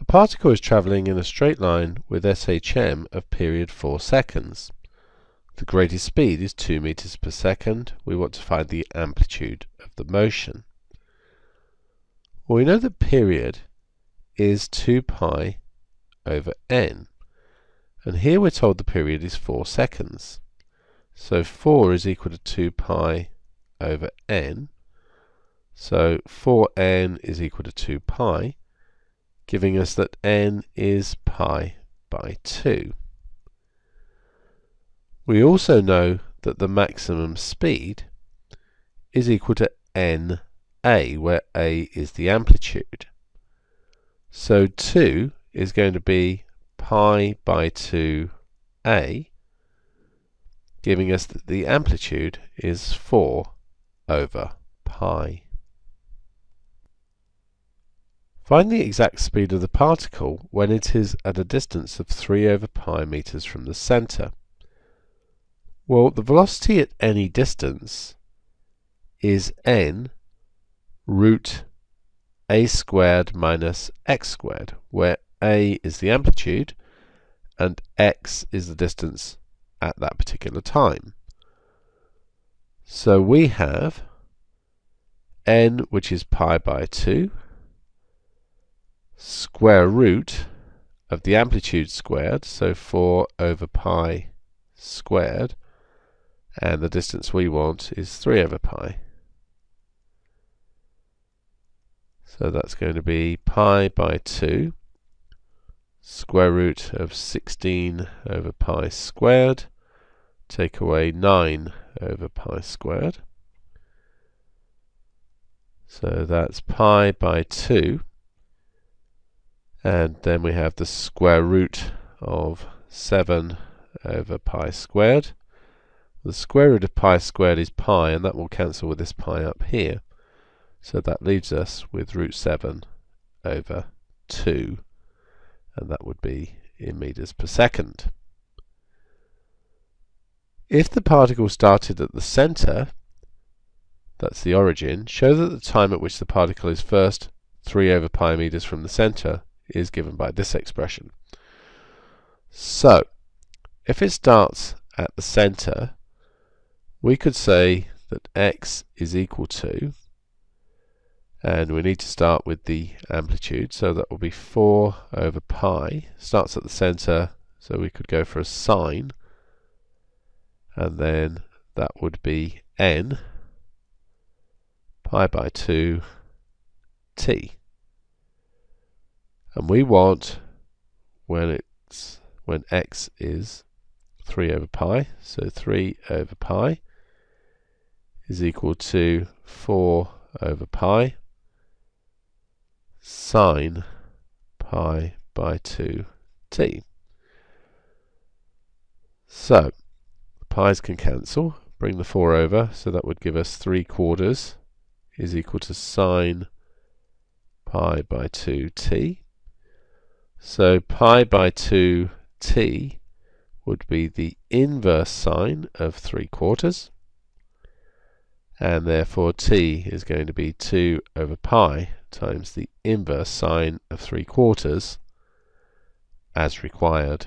particle is travelling in a straight line with SHM of period 4 seconds. The greatest speed is 2 meters per second. We want to find the amplitude of the motion. Well, we know that period is 2 pi over n. And here we're told the period is 4 seconds. So 4 is equal to 2 pi over n. So 4n is equal to 2 pi, giving us that n is pi by 2. We also know that the maximum speed is equal to na, where a is the amplitude. So 2 is going to be pi by 2a, giving us that the amplitude is 4 over pi. Find the exact speed of the particle when it is at a distance of 3 over pi meters from the centre. Well, the velocity at any distance is n root a squared minus x squared, where a is the amplitude and x is the distance at that particular time. So we have n, which is pi by 2, square root of the amplitude squared, so 4 over pi squared, and the distance we want is 3 over pi. So that's going to be pi by 2, square root of 16 over pi squared, take away 9 over pi squared. So that's pi by 2, and then we have the square root of 7 over pi squared. The square root of pi squared is pi, and that will cancel with this pi up here. So that leaves us with root 7 over 2, and that would be in meters per second. If the particle started at the centre, that's the origin, show that the time at which the particle is first 3 over pi meters from the centre is given by this expression. So, if it starts at the centre, we could say that x is equal to, and we need to start with the amplitude, so that will be 4 over pi, starts at the centre, so we could go for a sine, and then that would be n, pi by 2 t. And we want when x is 3 over pi, so 3 over pi is equal to 4 over pi sine pi by 2t. So the pi's can cancel, bring the 4 over, so that would give us 3/4 is equal to sine pi by 2t. So pi by 2t would be the inverse sine of 3/4, and therefore t is going to be 2 over pi times the inverse sine of 3/4 as required